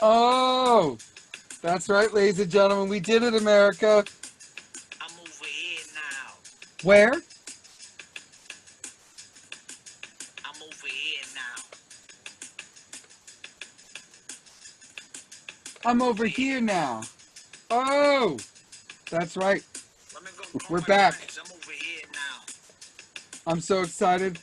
Oh, that's right, ladies and gentlemen. We did it, America. I'm over here now. Where? I'm over here now. I'm over here now. Oh, that's right. Let me go call We're my back. friends. I'm over here now. I'm so excited.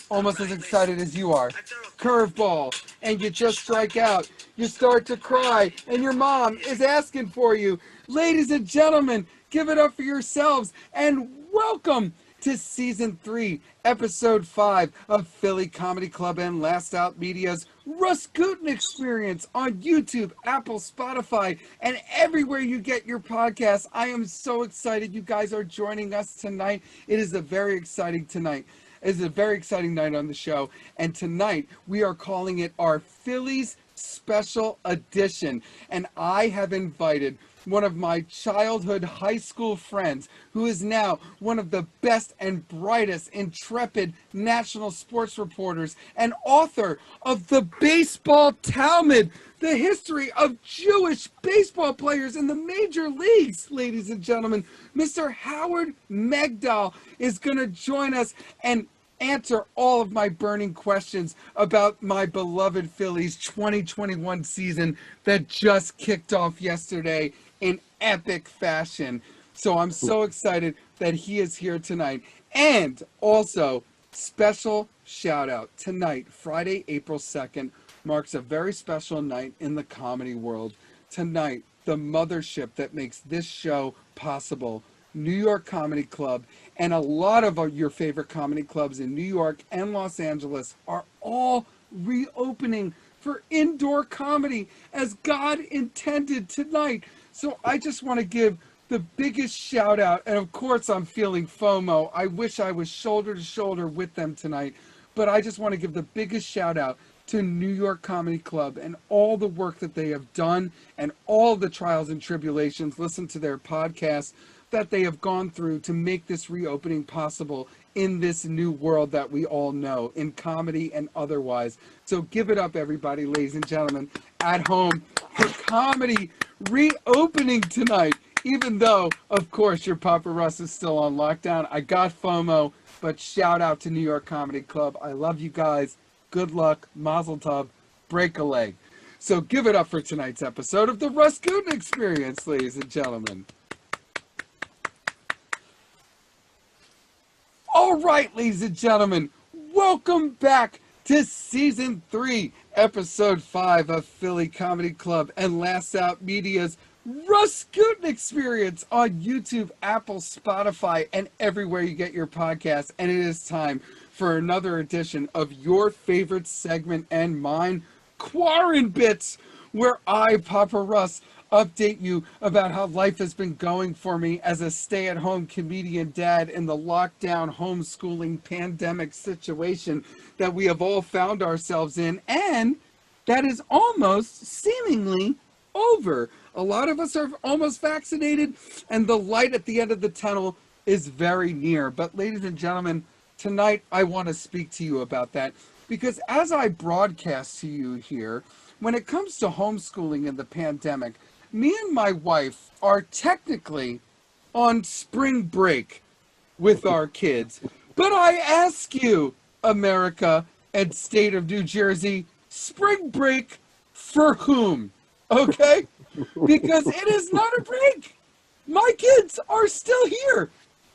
Almost as Alright, excited listen. as you are. I throw a Curveball, and you just strike out. You start to cry, and your mom is asking for you. Ladies and gentlemen, give it up for yourselves, and welcome to Season 3, Episode 5 of Philly Comedy Club and Last Out Media's RUS GUTIN Experience on YouTube, Apple, Spotify, and everywhere you get your podcasts. I am so excited you guys are joining us tonight. It is a very exciting tonight. It's a very exciting night on the show, and tonight we are calling it our Phillies Special Edition, and I have invited one of my childhood high school friends who is now one of the best and brightest intrepid national sports reporters and author of the Baseball Talmud, the history of Jewish baseball players in the major leagues. Ladies and gentlemen, Mr. Howard Megdal is going to join us and answer all of my burning questions about my beloved Phillies 2021 season that just kicked off yesterday in epic fashion. So I'm so excited that he is here tonight. And also, special shout out tonight, Friday, April 2nd, marks a very special night in the comedy world. Tonight, the mothership that makes this show possible, New York Comedy Club, and a lot of your favorite comedy clubs in New York and Los Angeles are all reopening for indoor comedy as God intended tonight. So I just want to give the biggest shout out, and of course I'm feeling FOMO. I wish I was shoulder to shoulder with them tonight, but I just want to give the biggest shout out to New York Comedy Club and all the work that they have done and all the trials and tribulations. Listen to their podcast that they have gone through to make this reopening possible in this new world that we all know, in comedy and otherwise. So give it up, everybody, ladies and gentlemen, at home for comedy reopening tonight, even though, of course, your Papa Russ is still on lockdown. I got FOMO, but shout out to New York Comedy Club. I love you guys. Good luck. Mazel tov. Break a leg. So give it up for tonight's episode of the RUS GUTIN Experience, ladies and gentlemen. All right, ladies and gentlemen, welcome back to Season 3, Episode 5 of Philly Comedy Club and Last Out Media's RUS GUTIN Experience on YouTube, Apple, Spotify, and everywhere you get your podcasts. And it is time for another edition of your favorite segment and mine, QUARAN-BITS, where I, Papa Russ, update you about how life has been going for me as a stay-at-home comedian dad in the lockdown, homeschooling, pandemic situation that we have all found ourselves in, and that is almost seemingly over. A lot of us are almost vaccinated, and the light at the end of the tunnel is very near. But ladies and gentlemen, tonight I want to speak to you about that, because as I broadcast to you here, when it comes to homeschooling and the pandemic, me and my wife are technically on spring break with our kids. But I ask you, America and state of New Jersey, spring break for whom? Okay? Because it is not a break. My kids are still here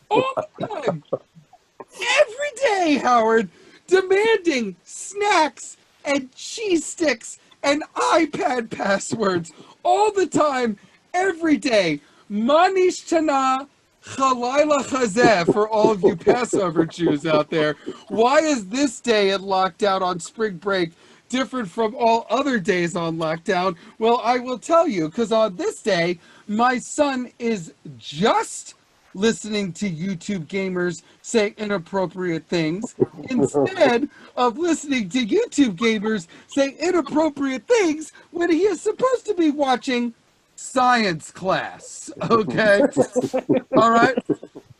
all the time. Every day, Howard, demanding snacks and cheese sticks and iPad passwords all the time, every day. Manish Tana Chalayla Chazeh for all of you Passover Jews out there. Why is this day in lockdown on spring break different from all other days on lockdown? Well, I will tell you, because on this day, my son is just listening to YouTube gamers say inappropriate things instead of listening to YouTube gamers say inappropriate things when he is supposed to be watching science class. Okay? All right?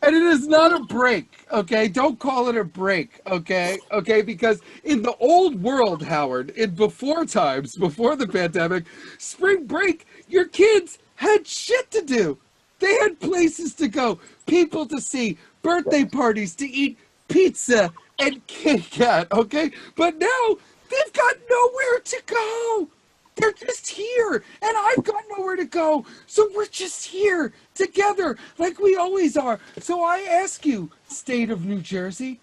And it is not a break, okay? Don't call it a break, okay? Okay, because in the old world, Howard, in before times, before the pandemic, spring break, your kids had shit to do. They had places to go, people to see, birthday parties to eat pizza and Kit Kat, okay? But now they've got nowhere to go. They're just here, and I've got nowhere to go. So we're just here together like we always are. So I ask you, state of New Jersey,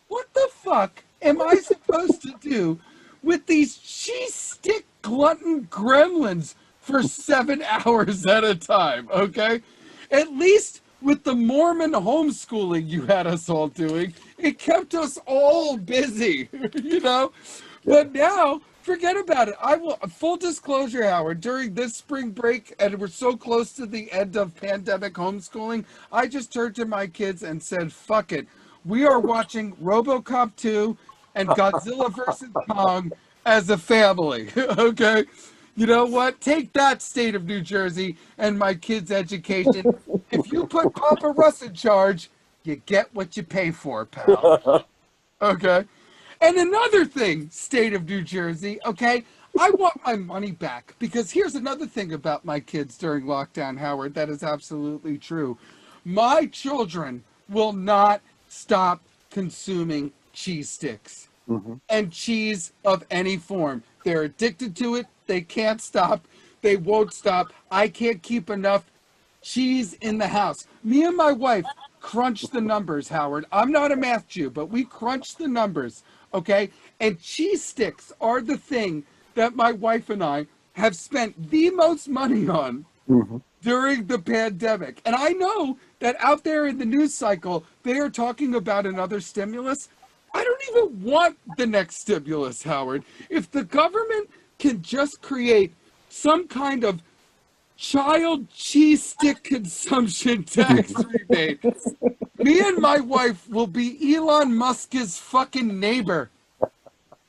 what the fuck am I supposed to do with these cheese stick glutton gremlins for 7 hours at a time, okay? At least with the Mormon homeschooling you had us all doing, it kept us all busy, you know? But now, forget about it. I will, full disclosure, Howard, during this spring break, and we're so close to the end of pandemic homeschooling, I just turned to my kids and said, fuck it. We are watching RoboCop 2 and Godzilla vs. Kong as a family, okay? You know what? Take that, state of New Jersey, and my kids' education. If you put Papa Russ in charge, you get what you pay for, pal. Okay? And another thing, state of New Jersey, okay? I want my money back, because here's another thing about my kids during lockdown, Howard, that is absolutely true. My children will not stop consuming cheese sticks and cheese of any form. They're addicted to it. They can't stop. They won't stop. I can't keep enough cheese in the house. Me and my wife crunch the numbers, Howard. I'm not a math Jew, but we crunch the numbers, okay? And cheese sticks are the thing that my wife and I have spent the most money on during the pandemic. And I know that out there in the news cycle, they are talking about another stimulus. I don't even want the next stimulus, Howard. If the government can just create some kind of child cheese stick consumption tax rebate, me and my wife will be Elon Musk's fucking neighbor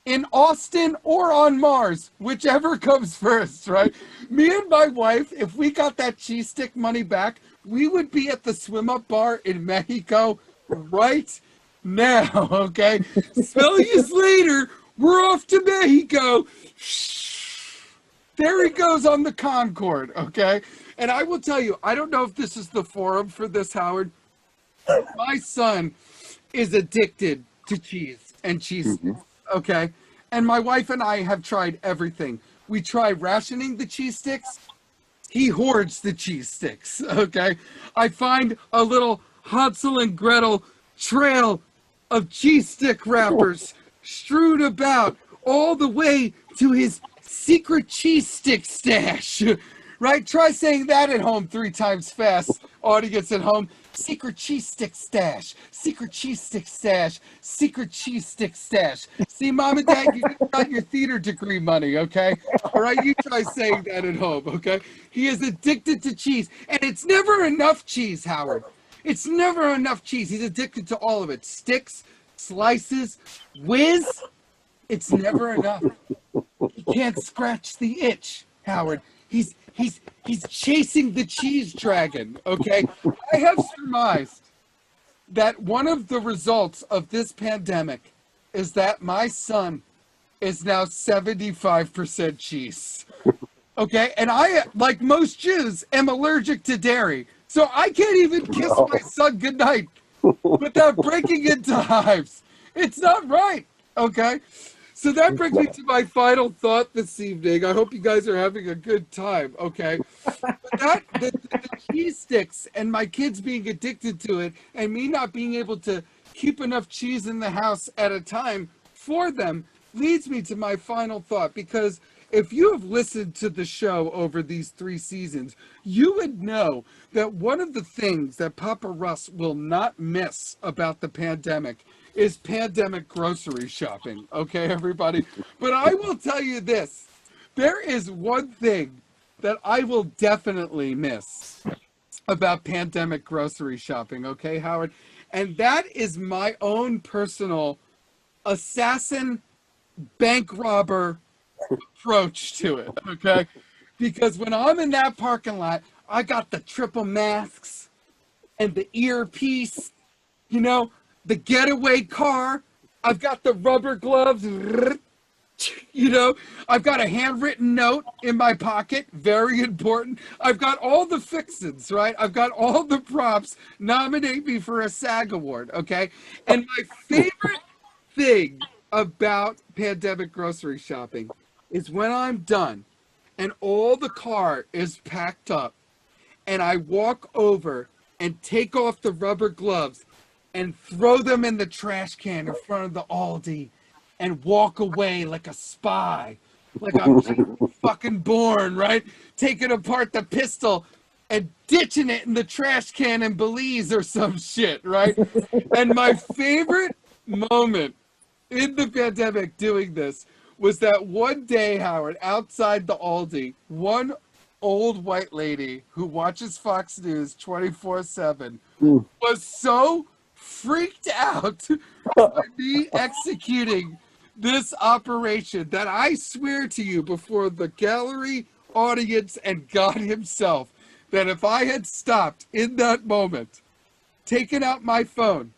in Austin or on Mars, whichever comes first, right? Me and my wife, if we got that cheese stick money back, we would be at the swim up bar in Mexico right now, okay? Spell years later, we're off to Mexico. There he goes on the Concorde, okay? And I will tell you, I don't know if this is the forum for this, Howard. My son is addicted to cheese and cheese sticks, okay? And my wife and I have tried everything. We tried rationing the cheese sticks. He hoards the cheese sticks, okay? I find a little Hansel and Gretel trail of cheese stick wrappers strewn about all the way to his secret cheese stick stash, right? Try saying that at home 3 times fast, audience at home. Secret cheese stick stash, secret cheese stick stash, secret cheese stick stash. See, Mom and Dad, you got your theater degree money, okay? All right, you try saying that at home, okay? He is addicted to cheese, and it's never enough cheese, Howard. It's never enough cheese. He's addicted to all of it. Sticks, slices, whiz. It's never enough. He can't scratch the itch, Howard. He's chasing the cheese dragon, okay? I have surmised that one of the results of this pandemic is that my son is now 75% cheese, okay? And I, like most Jews, am allergic to dairy. So I can't even kiss my son goodnight without breaking into hives. It's not right, okay? So that brings me to my final thought this evening. I hope you guys are having a good time, okay? But the cheese sticks and my kids being addicted to it and me not being able to keep enough cheese in the house at a time for them leads me to my final thought. Because if you have listened to the show over these 3 seasons, you would know that one of the things that Papa Russ will not miss about the pandemic is pandemic grocery shopping, okay, everybody? But I will tell you this. There is one thing that I will definitely miss about pandemic grocery shopping, okay, Howard? And that is my own personal assassin, bank robber approach to it, okay? Because when I'm in that parking lot, I got the triple masks and the earpiece, you know, the getaway car. I've got the rubber gloves. You know, I've got a handwritten note in my pocket, very important. I've got all the fixins, right? I've got all the props. Nominate me for a SAG award, okay? And my favorite thing about pandemic grocery shopping is when I'm done and all the car is packed up and I walk over and take off the rubber gloves and throw them in the trash can in front of the Aldi and walk away like a spy, like I'm fucking born, right? Taking apart the pistol and ditching it in the trash can in Belize or some shit, right? And my favorite moment in the pandemic doing this was that one day, Howard, outside the Aldi, one old white lady who watches Fox News 24/7 was so freaked out by me executing this operation that I swear to you before the gallery, audience, and God himself that if I had stopped in that moment, taken out my phone,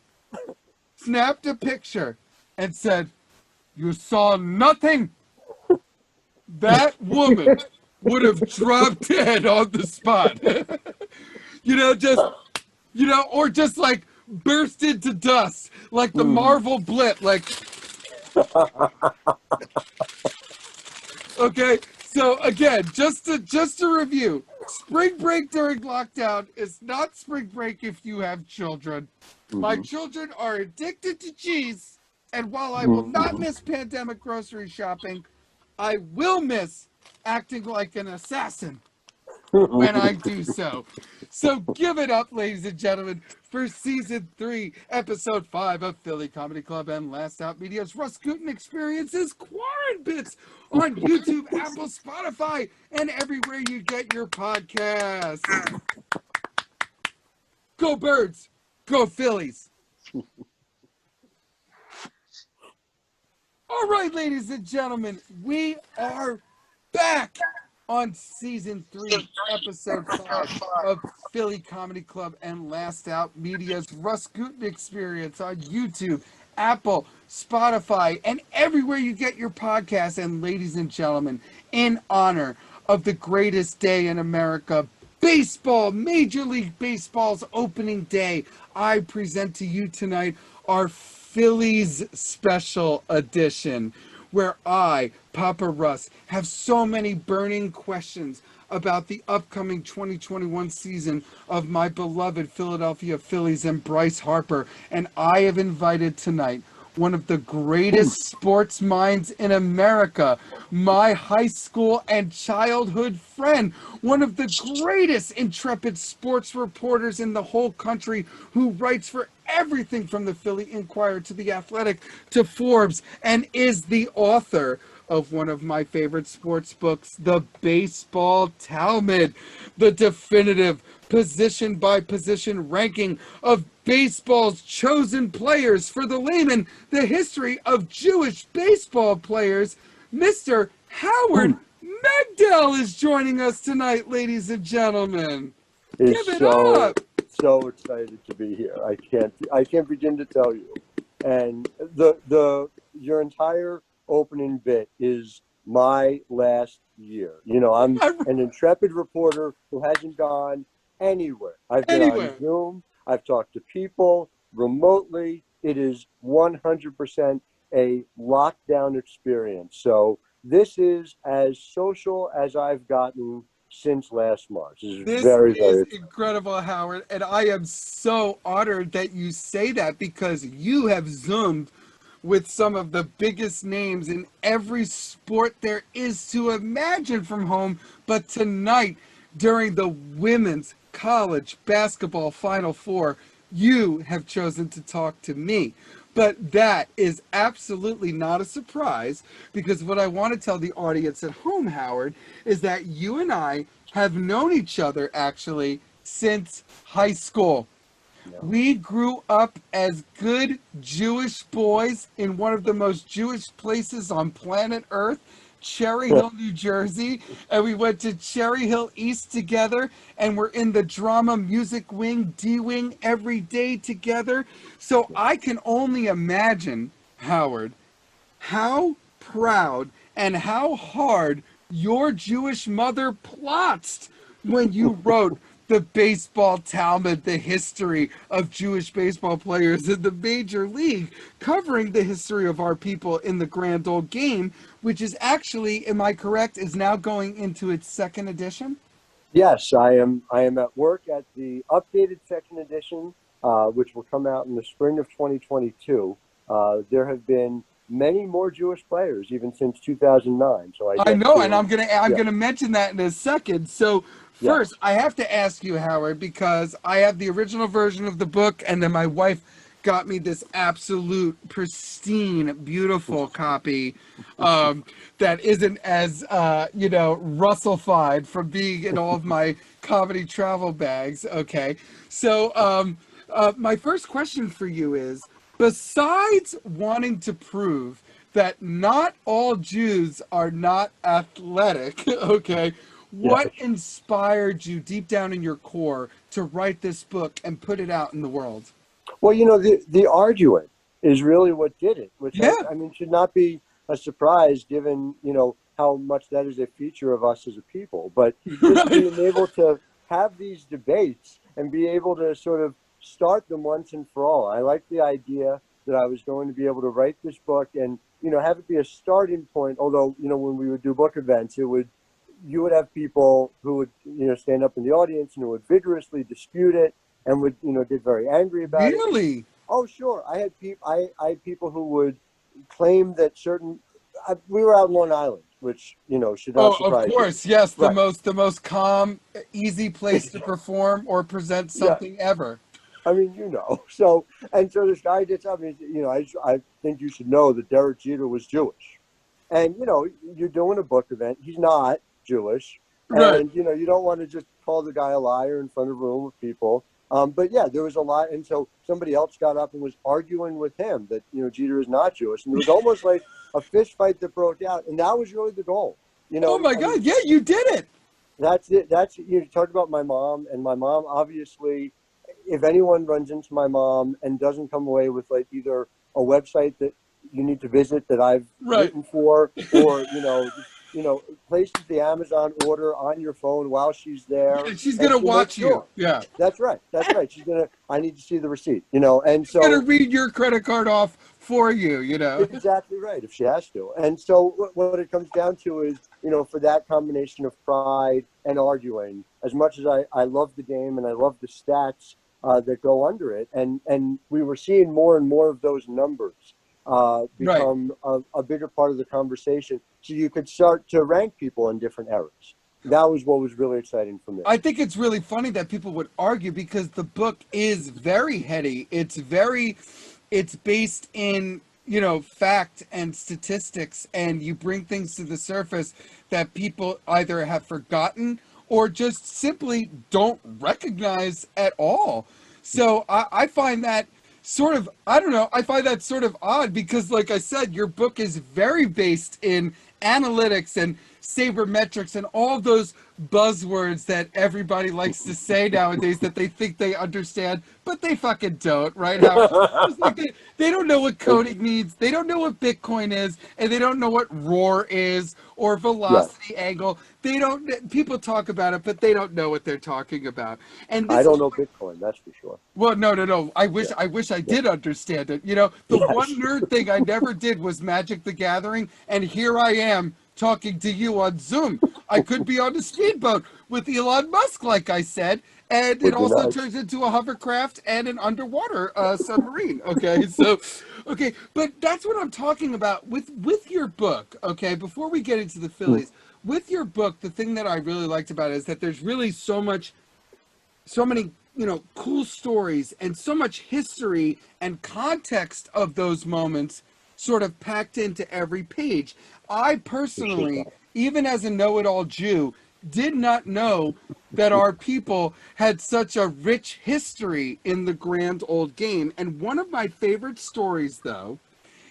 snapped a picture, and said, "You saw nothing," that woman would have dropped dead on the spot. You know, just, you know, or just like burst into dust like the Marvel blip, like, okay. So again, just to review, spring break during lockdown is not spring break if you have children. My children are addicted to cheese, and while I will not miss pandemic grocery shopping, I will miss acting like an assassin when I do so. So give it up, ladies and gentlemen, for season 3, episode 5 of Philly Comedy Club and Last Out Media's RUS GUTIN EXPERIENCE's QUARAN-BITS on YouTube, Apple, Spotify, and everywhere you get your podcasts. Go Birds, go Phillies. All right, ladies and gentlemen, we are back on season 3, episode 5 of Philly Comedy Club and Last Out Media's RUS GUTIN EXPERIENCE on YouTube, Apple, Spotify, and everywhere you get your podcasts. And ladies and gentlemen, in honor of the greatest day in America, baseball, Major League Baseball's opening day, I present to you tonight our Phillies special edition, where I, Papa Russ, have so many burning questions about the upcoming 2021 season of my beloved Philadelphia Phillies and Bryce Harper. And I have invited tonight one of the greatest sports minds in America, my high school and childhood friend, one of the greatest intrepid sports reporters in the whole country, who writes for everything from the Philly Inquirer to the Athletic to Forbes, and is the author of one of my favorite sports books, The Baseball Talmud, the definitive position by position ranking of baseball's chosen players for the layman, the history of Jewish baseball players. Mr. Howard Megdal is joining us tonight, ladies and gentlemen. Give it up. So excited to be here. I can't begin to tell you. And your entire opening bit is my last year. You know, I'm an intrepid reporter who hasn't gone anywhere. I've been on Zoom. I've talked to people remotely. It is 100% a lockdown experience. So this is as social as I've gotten since last March. This is incredible, Howard, and I am so honored that you say that, because you have Zoomed with some of the biggest names in every sport there is to imagine from home. But tonight, during the women's college basketball Final Four, you have chosen to talk to me. But that is absolutely not a surprise, because what I want to tell the audience at home, Howard, is that you and I have known each other actually since high school. Yeah. We grew up as good Jewish boys in one of the most Jewish places on planet Earth, Cherry Hill, New Jersey, and we went to Cherry Hill East together, and we're in the drama music wing, D wing every day together. So I can only imagine, Howard, how proud and how hard your Jewish mother plots when you wrote the Baseball Talmud, the history of Jewish baseball players in the major league, covering the history of our people in the grand old game, which is actually, am I correct, is now going into its second edition? Yes, I am. I am at work at the updated second edition, which will come out in the spring of 2022. There have been many more Jewish players even since 2009. So I I get know, and to, I'm yeah, gonna mention that in a second. So yeah. first, I have to ask you, Howard, because I have the original version of the book, and then my wife got me this absolute pristine, beautiful copy that isn't as Russell-fied from being in all of my comedy travel bags. Okay, so my first question for you is: besides wanting to prove that not all Jews are not athletic, okay, Yes. what inspired you deep down in your core to write this book and put it out in the world? Well, the arguing is really what did it, which Yeah. I mean should not be a surprise given how much that is a feature of us as a people. But just Right. being able to have these debates and be able to sort of start them once and for all. I like the idea that I was going to be able to write this book and have it be a starting point. Although when we would do book events, you would have people who would stand up in the audience and who would vigorously dispute it and would get very angry about it. Really? Oh, sure. I had people who would claim that we were out in Long Island, which should not Oh, of surprise you. course. Yes, Right. the most calm, easy place to perform or present Yeah. something ever. I mean, So this guy gets up and I think you should know that Derek Jeter was Jewish, and you're doing a book event. He's not Jewish, Right. and you don't want to just call the guy a liar in front of a room of people. But yeah, there was a lot, and so somebody else got up and was arguing with him that Jeter is not Jewish, and it was almost like a fist fight that broke out, and that was really the goal. Oh my I mean, God! Yeah, you did it. that's it. You talked about my mom, and my mom obviously, if anyone runs into my mom and doesn't come away with like either a website that you need to visit that I've Right. written for, or places the Amazon order on your phone while she's there, And she's and gonna she makes watch you. sure. Yeah. That's right. That's right. I need to see the receipt. And She's gonna so read your credit card off for you. exactly right if she has to. And so what it comes down to is, for that combination of pride and arguing, as much as I love the game and I love the stats that go under it, and we were seeing more and more of those numbers become a bigger part of the conversation, so you could start to rank people in different eras. That was what was really exciting for me. I think it's really funny that people would argue because the book is very heady. It's based in, fact and statistics, and you bring things to the surface that people either have forgotten or just simply don't recognize at all. So I find that sort of, I don't know, I find that sort of odd because, like I said, your book is very based in analytics and sabermetrics and all those buzzwords that everybody likes to say nowadays that they think they understand, but they fucking don't, right, Howard? It's like they don't know what coding means, they don't know what Bitcoin is, and they don't know what roar is or velocity angle. They don't. People talk about it, but they don't know what they're talking about. And I this don't is know Bitcoin, that's for sure. well, no. I wish I did understand it. The one nerd thing I never did was Magic the Gathering, and here I am talking to you on Zoom. I could be on a speedboat with Elon Musk, like I said, and it Would be also nice. turns into a hovercraft and an underwater submarine. Okay, so but that's what I'm talking about with your book. Okay, before we get into the Phillies, with your book, the thing that I really liked about it is that there's really so many cool stories and so much history and context of those moments sort of packed into every page. I personally, even as a know-it-all Jew, did not know that our people had such a rich history in the grand old game. And one of my favorite stories, though,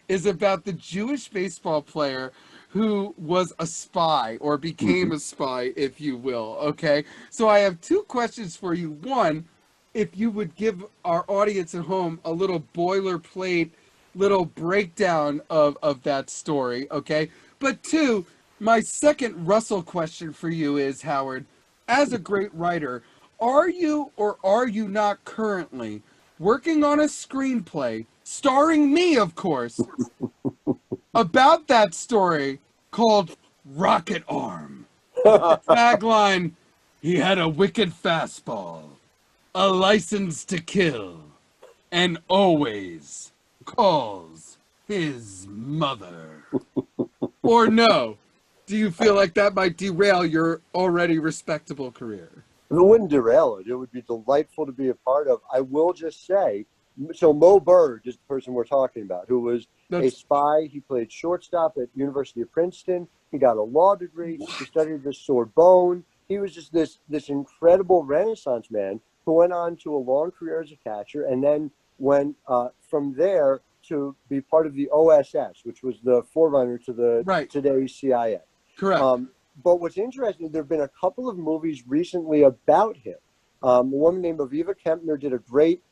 is about the Jewish baseball player who was a spy or became a spy, if you will. Okay, so I have two questions for you. One, if you would give our audience at home a little boilerplate, little breakdown of that story. Okay, but two, my second Russell question for you is, Howard, as a great writer, are you or are you not currently working on a screenplay starring me, of course, about that story called Rocket Arm? The tagline, he had a wicked fastball, a license to kill, and always calls his mother. Or no? Do you feel like that might derail your already respectable career? It wouldn't derail it. It would be delightful to be a part of. I will just say, so Mo Bird is the person we're talking about, who was a spy. He played shortstop at University of Princeton. He got a law degree. He studied the Sorbonne. He was just this incredible Renaissance man who went on to a long career as a catcher, and then went from there to be part of the OSS, which was the forerunner to the today's CIA. Correct. But what's interesting, there have been a couple of movies recently about him. A woman named Aviva Kempner did a great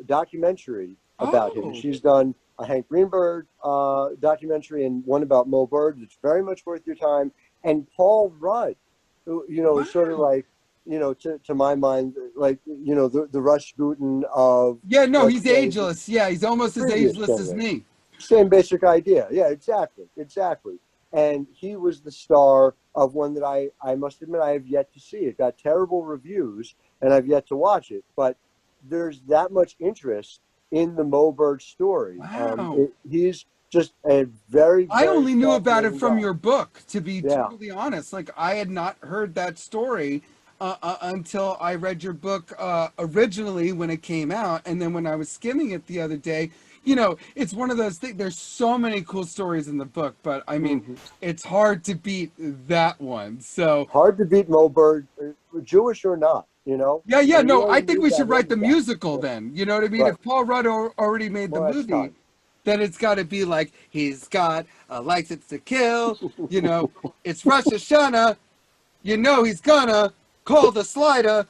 documentary about him. She's done a Hank Greenberg documentary and one about Mo Bird that's very much worth your time. And Paul Rudd, who, is sort of like, to my mind, like, the Russ Gutin of... Yeah, no, he's ageless. Yeah, he's almost as ageless as me. Same basic idea. Yeah, exactly. And he was the star of one that I must admit I have yet to see. It got terrible reviews, and I've yet to watch it. But there's that much interest in the Mo Bird story. Wow. He's just a very I only knew about it from guy. your book, to be totally honest. Like, I had not heard that story until I read your book originally when it came out. And then when I was skimming it the other day, it's one of those things. There's so many cool stories in the book, but I mean, it's hard to beat that one. So hard to beat Mo Bird, Jewish or not, Yeah, no, I think we should write the musical then. You know what I mean? Right. If Paul Rudd already made the movie, then it's got to be like, he's got a license to kill. It's Rosh Hashanah. He's gonna call the slider.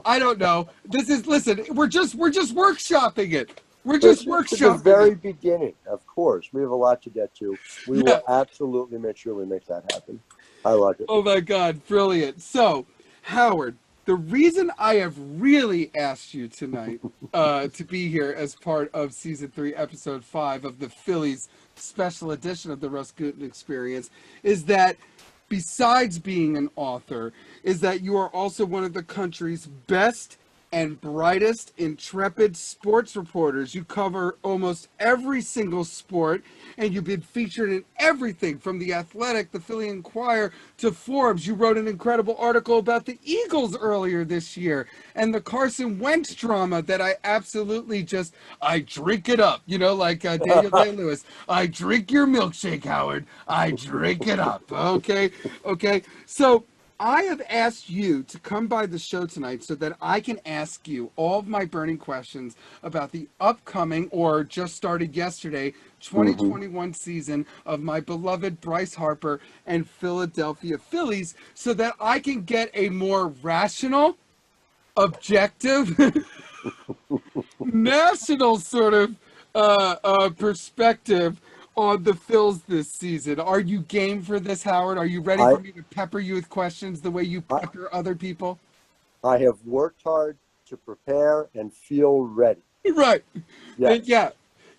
I don't know. Listen, we're just workshopping it. We're just workshopping at the very beginning, of course. We have a lot to get to. We will absolutely make sure we make that happen. I like it. Oh my God, brilliant. So, Howard, the reason I have really asked you tonight to be here as part of Season 3, Episode 5 of the Phillies special edition of the RUS GUTIN Experience is that besides being an author, is that you are also one of the country's best and brightest intrepid sports reporters. You cover almost every single sport, and you've been featured in everything from The Athletic, the Philly Inquirer, to Forbes. You wrote an incredible article about the Eagles earlier this year, and the Carson Wentz drama that I absolutely I drink it up, like Daniel Day-Lewis. I drink your milkshake, Howard. I drink it up. Okay. So I have asked you to come by the show tonight so that I can ask you all of my burning questions about the upcoming, or just started yesterday, 2021 season of my beloved Bryce Harper and Philadelphia Phillies, so that I can get a more rational, objective, national sort of perspective on the Phils this season. Are you game for this, Howard? Are you ready for me to pepper you with questions the way you pepper other people? I have worked hard to prepare and feel ready. Right. Yes. Yeah.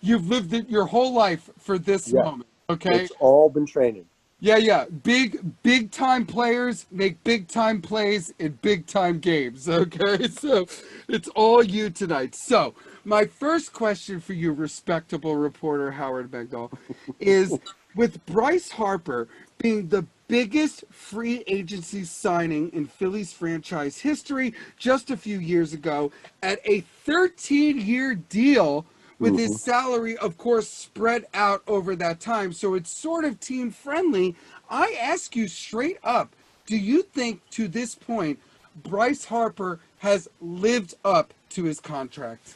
You've lived it your whole life for this moment. Okay. It's all been training. Yeah. Big time players make big time plays in big time games. Okay. So it's all you tonight. So my first question for you, respectable reporter Howard Megdal, is with Bryce Harper being the biggest free agency signing in Phillies franchise history just a few years ago at a 13-year deal with his salary, of course, spread out over that time. So it's sort of team friendly. I ask you straight up, do you think to this point Bryce Harper has lived up to his contract?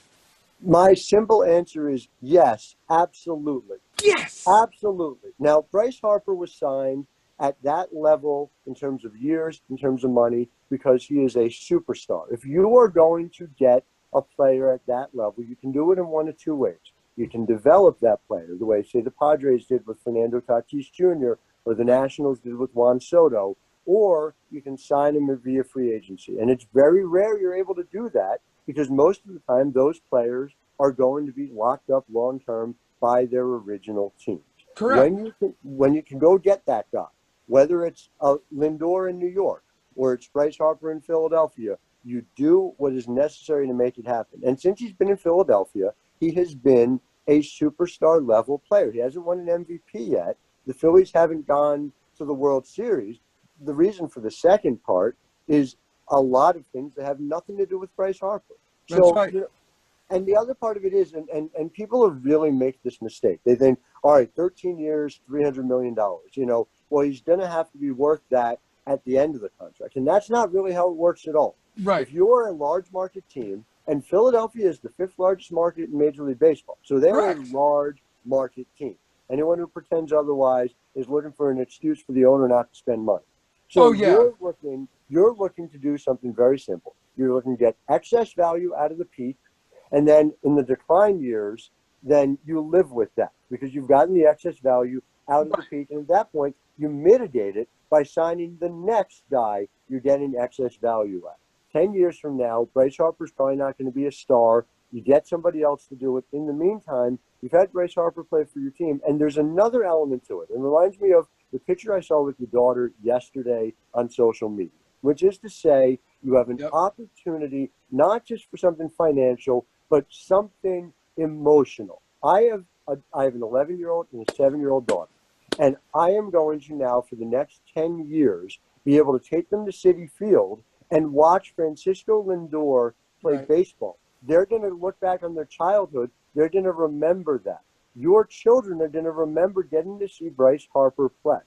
My simple answer is yes, absolutely. Yes. Absolutely. Now, Bryce Harper was signed at that level in terms of years, in terms of money, because he is a superstar. If you are going to get a player at that level, you can do it in one of two ways. You can develop that player the way, say, the Padres did with Fernando Tatis Jr. or the Nationals did with Juan Soto, or you can sign him via free agency. And it's very rare you're able to do that because most of the time those players are going to be locked up long term by their original teams. Correct. When you can go get that guy, whether it's Lindor in New York or it's Bryce Harper in Philadelphia, you do what is necessary to make it happen. And since he's been in Philadelphia, he has been a superstar level player. He hasn't won an MVP yet. The Phillies haven't gone to the World Series. The reason for the second part is a lot of things that have nothing to do with Bryce Harper. That's So, right. and the other part of it is, and people are really make this mistake. They think, all right, 13 years, $300 million. Well, he's going to have to be worth that at the end of the contract. And that's not really how it works at all. Right. If you are a large market team, and Philadelphia is the 5th largest market in Major League Baseball, so they're Correct. a large market team. Anyone who pretends otherwise is looking for an excuse for the owner not to spend money. So you're looking to do something very simple. You're looking to get excess value out of the peak, and then in the decline years, then you live with that because you've gotten the excess value out of the peak. And at that point, you mitigate it by signing the next guy you're getting excess value at. 10 years from now, Bryce Harper's probably not going to be a star. You get somebody else to do it. In the meantime, you've had Bryce Harper play for your team. And there's another element to it. It reminds me of the picture I saw with your daughter yesterday on social media, which is to say you have an opportunity not just for something financial, but something emotional. I have an 11-year-old and a 7-year-old daughter, and I am going to now for the next 10 years be able to take them to Citi Field and watch Francisco Lindor play baseball. They're going to look back on their childhood. They're going to remember that. Your children are going to remember getting to see Bryce Harper play.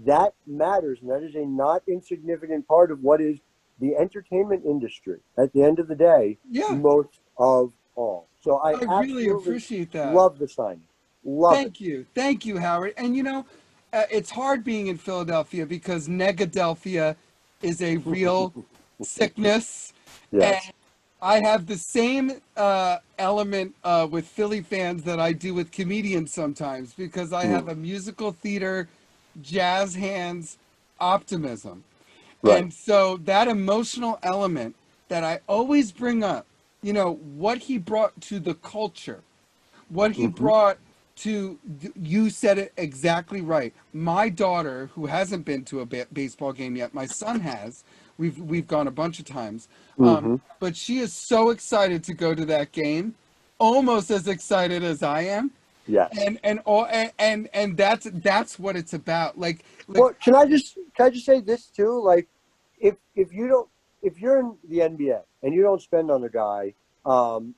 That matters, and that is a not insignificant part of what is the entertainment industry at the end of the day, most of all. So I really appreciate that. Love the signing. Thank you, Howard. And it's hard being in Philadelphia because Negadelphia is a real sickness. Yes. And I have the same element with Philly fans that I do with comedians sometimes because I have a musical theater, jazz hands, optimism. Right. And so that emotional element that I always bring up, what he brought to the culture, what he brought to, you said it exactly right. My daughter, who hasn't been to a baseball game yet, my son has. We've gone a bunch of times, but she is so excited to go to that game, almost as excited as I am. Yes. And that's what it's about. Like well, can I just say this too? Like, if you're in the NBA and you don't spend on a guy,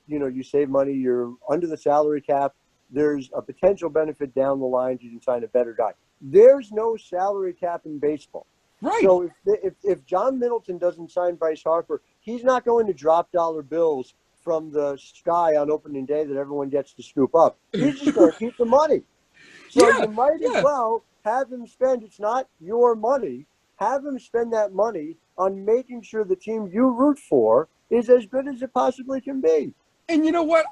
you save money, you're under the salary cap. There's a potential benefit down the line you can sign a better guy. There's no salary cap in baseball. Right. So if John Middleton doesn't sign Bryce Harper, he's not going to drop dollar bills from the sky on opening day that everyone gets to scoop up. He's just going to keep the money. So you might as well have him spend, it's not your money, have him spend that money on making sure the team you root for is as good as it possibly can be. And you know what?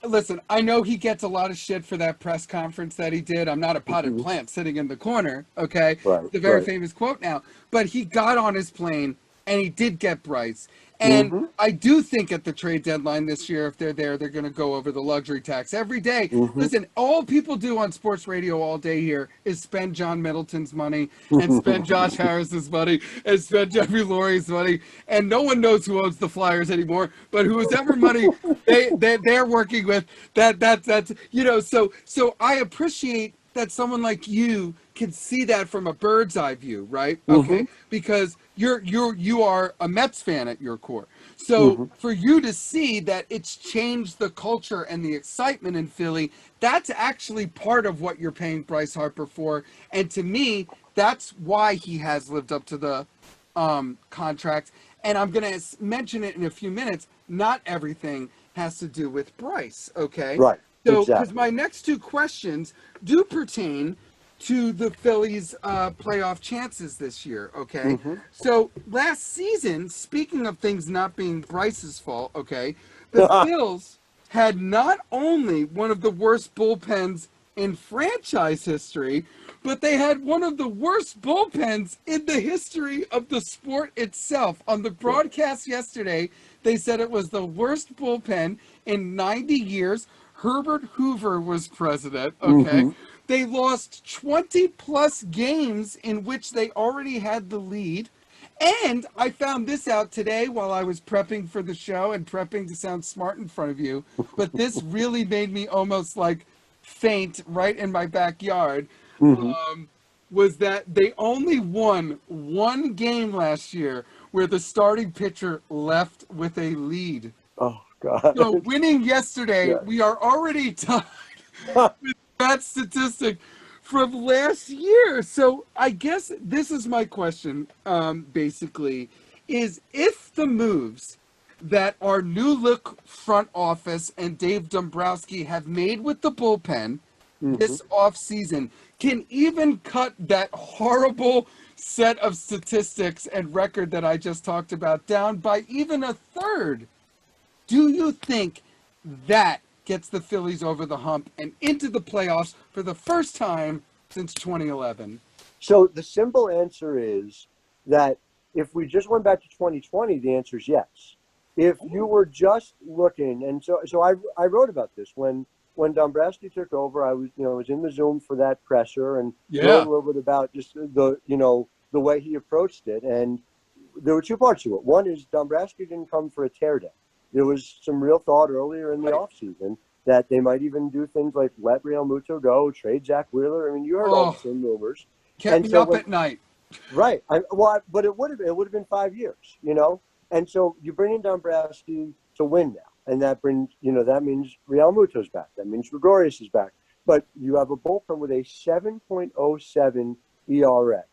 Listen, I know he gets a lot of shit for that press conference that he did. I'm not a potted plant sitting in the corner, okay? Right, It's a very famous quote now. But he got on his plane, and he did get Bryce. And I do think at the trade deadline this year, if they're there, they're going to go over the luxury tax every day. Listen, all people do on sports radio all day here is spend John Middleton's money and spend Josh Harris's money and spend Jeffrey Lurie's money. And no one knows who owns the Flyers anymore, but whoever money they're working with, that's so I appreciate that someone like you can see that from a bird's eye view, right? Okay, because you are a Mets fan at your core. So for you to see that it's changed the culture and the excitement in Philly, that's actually part of what you're paying Bryce Harper for. And to me, that's why he has lived up to the contract. And I'm going to mention it in a few minutes. Not everything has to do with Bryce, okay? Right. So, because Exactly. my next two questions do pertain to the Phillies' playoff chances this year. Okay. Hmm. So last season, speaking of things not being Bryce's fault, okay, the Phils had not only one of the worst bullpens in franchise history, but they had one of the worst bullpens in the history of the sport itself. On the broadcast yesterday, they said it was the worst bullpen in 90 years. Herbert Hoover was president, okay? Hmm. They lost 20 plus games in which they already had the lead. And I found this out today while I was prepping for the show and prepping to sound smart in front of you. But this really made me almost like faint right in my backyard. Hmm. Was that they only won one game last year where the starting pitcher left with a lead. Oh God. So winning yesterday, Yeah. we are already tied with that statistic from last year. So I guess this is my question, basically, is if the moves that our new look front office and Dave Dombrowski have made with the bullpen Hmm. this offseason can even cut that horrible set of statistics and record that I just talked about down by even a third. Do you think that gets the Phillies over the hump and into the playoffs for the first time since 2011? So the simple answer is that if we just went back to 2020, the answer is yes. If you were just looking, and so I wrote about this when Dombrowski took over. I was in the Zoom for that presser and wrote a little bit about just the way he approached it. And there were two parts to it. One is Dombrowski didn't come for a teardown. There was some real thought earlier in the offseason that they might even do things like let Real Muto go, trade Zach Wheeler. I mean, you heard all the same rumors. Kept And me so up at night. right. But it would have been 5 years. And so you bring in Dombrowski to win now, and that means Real Muto's back. That means Gregorius is back. But you have a bullpen with a 7.07 ERA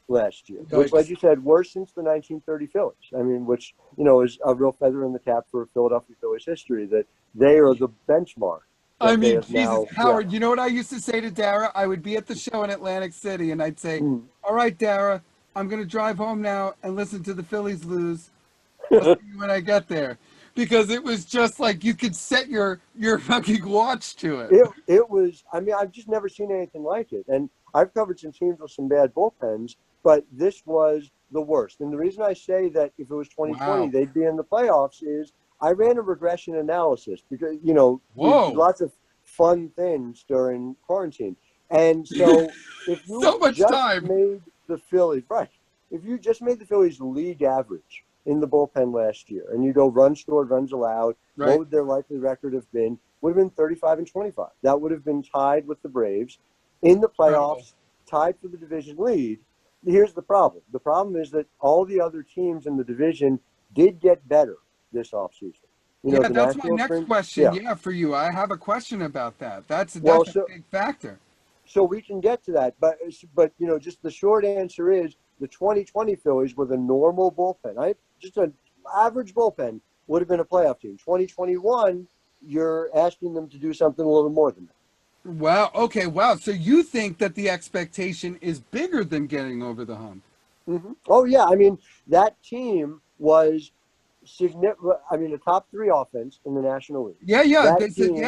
last year, which, like you said, worse since the 1930 Phillies. I mean, which is a real feather in the cap for Philadelphia Phillies history, that they are the benchmark. I mean, Jesus, now, Howard, you know what I used to say to Dara? I would be at the show in Atlantic City, and I'd say, all right, Dara, I'm going to drive home now and listen to the Phillies lose. I'll see you when I get there. Because it was just like you could set your fucking watch to it. It was, I mean, I've just never seen anything like it. And I've covered some teams with some bad bullpens, but this was the worst. And the reason I say that if it was 2020, they'd be in the playoffs is I ran a regression analysis because, we did lots of fun things during quarantine. And so if you So much just time. made the Phillies, right, if you just made the Phillies league average in the bullpen last year, and you go runs scored, runs allowed, what would their likely record have been? Would have been 35-25. That would have been tied with the Braves in the playoffs, tied for the division lead. Here's the problem. The problem is that all the other teams in the division did get better this offseason. That's my next question. For you. I have a question about that. That's a big factor. So we can get to that, but just the short answer is the 2020 Phillies with a normal bullpen, just an average bullpen, would have been a playoff team. 2021, you're asking them to do something a little more than that. Wow. Okay. Wow. So you think that the expectation is bigger than getting over the hump? Mm-hmm. Oh yeah. I mean, that team was significant. I mean, a top 3 offense in the National League. That team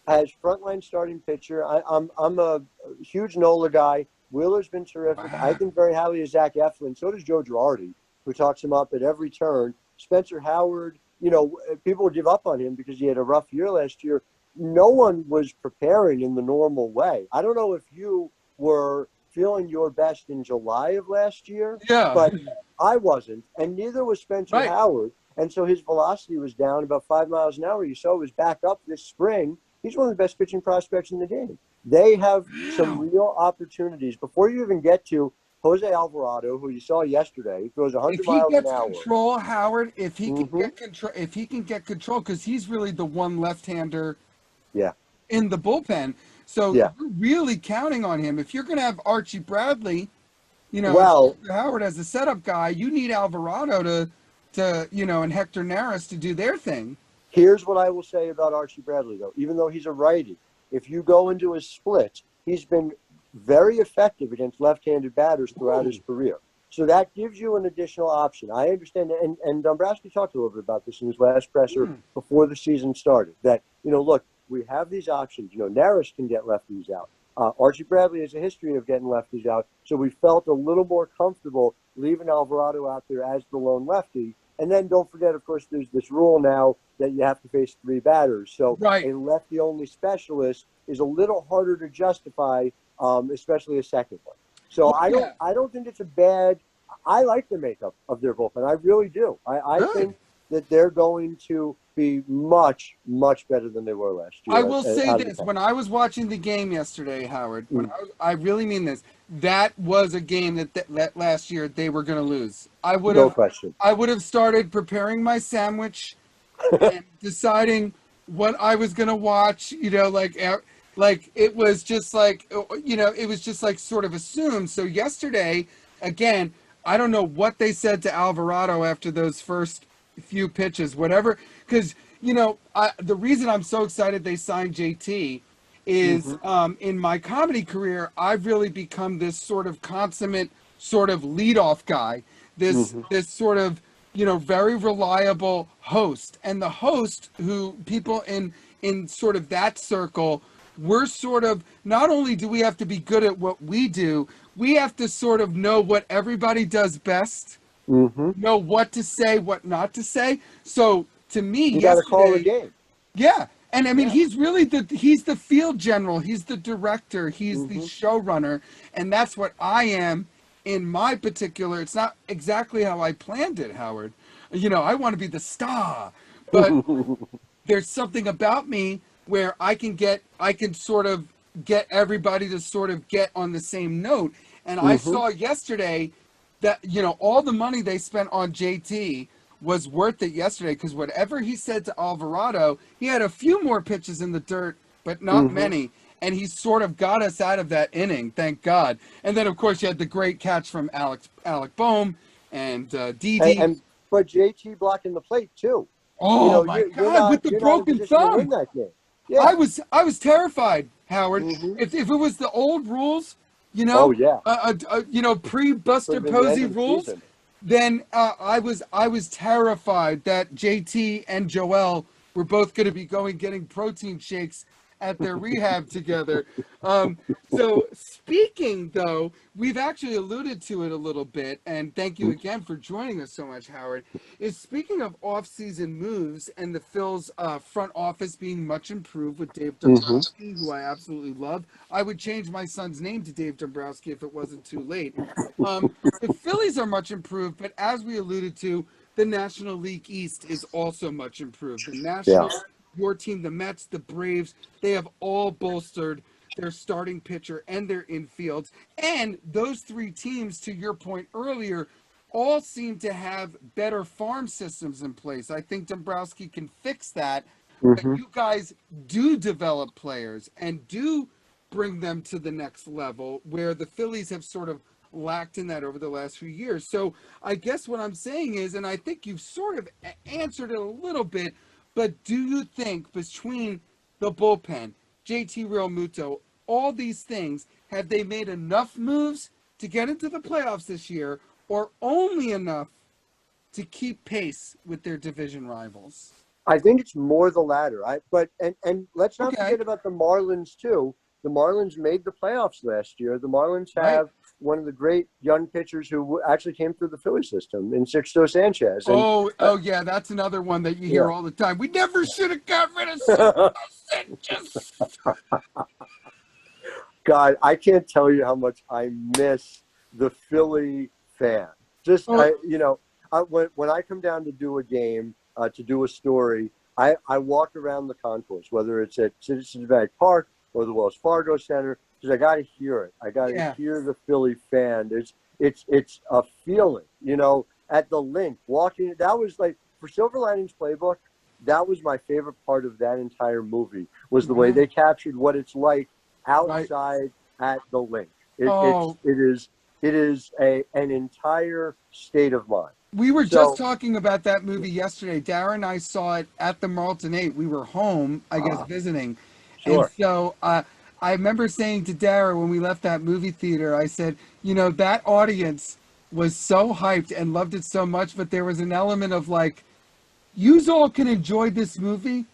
has frontline starting pitcher. I'm a huge Nola guy. Wheeler's been terrific. I think very highly of Zach Eflin. So does Joe Girardi, who talks him up at every turn. Spencer Howard, people would give up on him because he had a rough year last year. No one was preparing in the normal way. I don't know if you were feeling your best in July of last year, but I wasn't, and neither was Spencer Howard. And so his velocity was down about 5 miles an hour. You saw it was back up this spring. He's one of the best pitching prospects in the game. They have some real opportunities. Before you even get to Jose Alvarado, who you saw yesterday, he throws 100 miles an hour. Control, Howard, if he can get control, because he's really the one left-hander in the bullpen. So you're really counting on him. If you're going to have Archie Bradley, Howard as a setup guy, you need Alvarado to and Hector Neris to do their thing. Here's what I will say about Archie Bradley, though. Even though he's a righty, if you go into his splits, he's been very effective against left-handed batters throughout his career. So that gives you an additional option. I understand, and Dombrowski talked a little bit about this in his last presser before the season started, that, look, we have these options. Naris can get lefties out. Archie Bradley has a history of getting lefties out, so we felt a little more comfortable leaving Alvarado out there as the lone lefty. And then don't forget, of course, there's this rule now that you have to face 3 batters. So a lefty-only specialist is a little harder to justify, especially a second one. So I don't think it's a bad. I like the makeup of their bullpen. I really do. I think that they're going to be much, much better than they were last year. I will say this: when I was watching the game yesterday, Howard, I really mean this. That was a game that last year they were going to lose. No question. I would have started preparing my sandwich and deciding what I was going to watch. Like it was just like, it was just like sort of assumed. So yesterday, again, I don't know what they said to Alvarado after those first few pitches, whatever, because, the reason I'm so excited they signed JT is in my comedy career, I've really become this sort of consummate sort of leadoff guy, this sort of, very reliable host. And the host who people in sort of that circle, we're sort of, not only do we have to be good at what we do, we have to sort of know what everybody does best, know what to say, what not to say. So to me, you got to call the game. Yeah. And I mean, he's really he's the field general. He's the director. He's the showrunner. And that's what I am in my particular. It's not exactly how I planned it, Howard. I want to be the star, but there's something about me where I can sort of get everybody to sort of get on the same note. And I saw yesterday that, all the money they spent on JT was worth it yesterday, because whatever he said to Alvarado, he had a few more pitches in the dirt, but not many. And he sort of got us out of that inning, thank God. And then, of course, you had the great catch from Alec Boehm and Didi. But JT blocking the plate, too. Oh, my God, with the broken thumb. Yeah. I was terrified, Howard. If it was the old rules, pre-Buster Posey rules, then I was terrified that JT and Joel were both going to be getting protein shakes at their rehab together. So speaking, though, we've actually alluded to it a little bit, and thank you again for joining us so much, Howard, is speaking of off-season moves and the Phil's front office being much improved with Dave Dombrowski, who I absolutely love. I would change my son's name to Dave Dombrowski if it wasn't too late. The Phillies are much improved, but as we alluded to, the National League East is also much improved. The National, your team, the Mets, the Braves, they have all bolstered their starting pitcher and their infields. And those 3 teams, to your point earlier, all seem to have better farm systems in place. I think Dombrowski can fix that. But you guys do develop players and do bring them to the next level, where the Phillies have sort of lacked in that over the last few years. So I guess what I'm saying is, and I think you've sort of answered it a little bit, but do you think between the bullpen, JT Realmuto, all these things, have they made enough moves to get into the playoffs this year, or only enough to keep pace with their division rivals? I think it's more the latter. And let's not forget about the Marlins too. The Marlins made the playoffs last year. The Marlins have one of the great young pitchers who actually came through the Philly system in Sixto Sanchez. And, yeah, that's another one that you hear all the time. We never should have got rid of Sixto Sanchez. God, I can't tell you how much I miss the Philly fan. Just, when I come down to do a game, to do a story, I walk around the concourse, whether it's at Citizens Bank Park or the Wells Fargo Center, because I got to hear it. I got to hear the Philly fan. It's a feeling, at the link, walking. That was like, for Silver Linings Playbook, that was my favorite part of that entire movie, was the way they captured what it's like outside at the link. It is an entire state of mind. We were So, just talking about that movie yesterday. Dara and I saw it at the Marlton 8. We were home, I guess, visiting. And sure. so I remember saying to Dara when we left that movie theater, I said, you know, that audience was so hyped and loved it so much, but there was an element of like, yous all can enjoy this movie,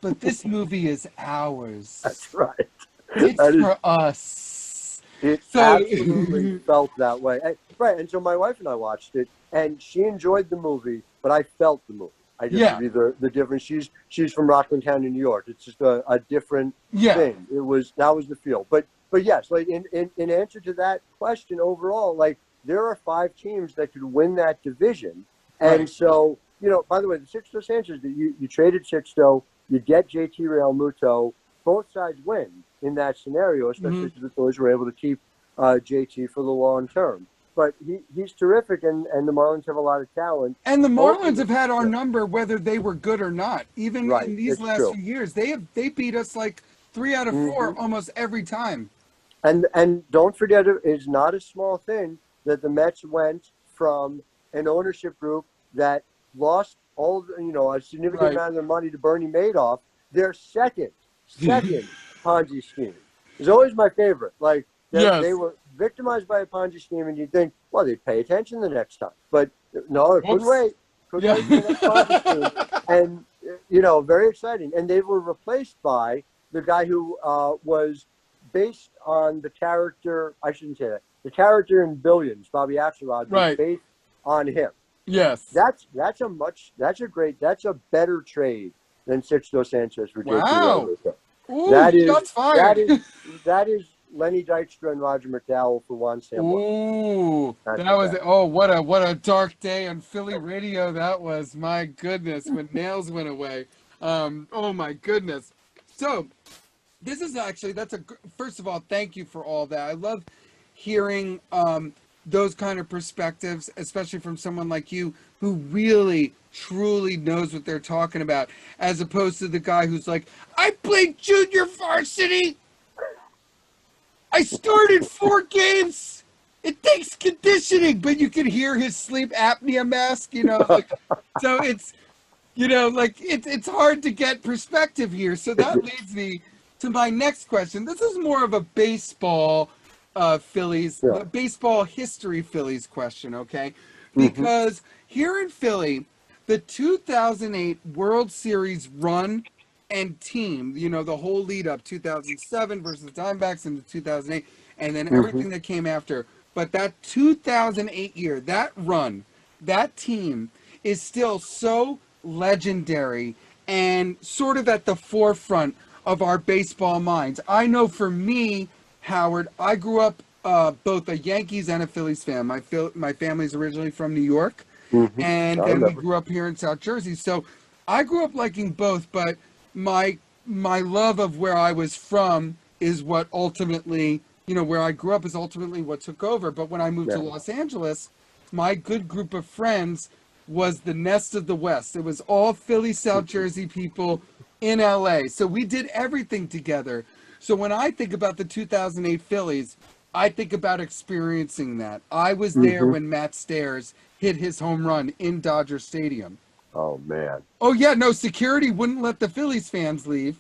but this movie is That's ours. right. It's That is, for us. it So, absolutely felt that way. Right. And so my wife and I watched it, and she enjoyed the movie, but I felt the movie. I guess yeah, would be the difference. She's from Rockland County, New York. It's just a different yeah, thing. That was the feel. But yes, like in answer to that question overall, like there are 5 teams that could win that division. And right. so, you know, by the way, the Sixto Sanchez, you traded Sixto, you get JT Real Muto, both sides win in that scenario, especially because the Phillies were able to keep JT for the long term. But he's terrific, and the Marlins have a lot of talent. And the Both of Marlins have them, had our yeah, number whether they were good or not. Even right. in these It's last true. few years, they beat us like 3 out of 4 almost every time. And don't forget, it's not a small thing that the Mets went from an ownership group that lost a significant Right. amount of their money to Bernie Madoff. Their second Ponzi scheme is always my favorite. Like they Yes. were victimized by a Ponzi scheme, and you think, well, they'd pay attention the next time, but no, it couldn't Whoops. wait. Couldn't Yeah. wait for the next Ponzi scheme, and very exciting. And they were replaced by the guy who was based on the character. I shouldn't say that. The character in Billions, Bobby Axelrod, was Right. based on him. Yes. That's a better trade than Sixto Sanchez for JT Wow. Realmuto. Ooh, That is shots fired. that is Lenny Dykstra and Roger McDowell for Juan Sambo. Ooh, That's that what was that. oh what a dark day on Philly radio that was. My goodness, when nails went away. Oh my goodness. So this is actually first of all, thank you for all that. I love hearing those kind of perspectives, especially from someone like you who really truly knows what they're talking about, as opposed to the guy who's like, I played junior varsity. I started 4 games. It takes conditioning, but you can hear his sleep apnea mask, like, so it's hard to get perspective here. So that leads me to my next question. This is more of a baseball Phillies, Yeah. baseball history Phillies question, okay? Mm-hmm. Because here in Philly, the 2008 World Series run and team, the whole lead up, 2007 versus the Diamondbacks into 2008, and then Mm-hmm. everything that came after. But that 2008 year, that run, that team is still so legendary and sort of at the forefront of our baseball minds. I know for me, Howard, I grew up both a Yankees and a Phillies fan. My family's originally from New York, Mm-hmm. and I then we remember. grew up here in South Jersey. So I grew up liking both, but my love of where I was from is what ultimately, where I grew up is ultimately what took over. But when I moved to Yeah. Los Angeles, my good group of friends was the Nest of the West. It was all Philly, South Jersey people in LA. So we did everything together. So when I think about the 2008 Phillies, I think about experiencing that. I was there Mm-hmm. when Matt Stairs hit his home run in Dodger Stadium. Oh man. Oh yeah, no, security wouldn't let the Phillies fans leave.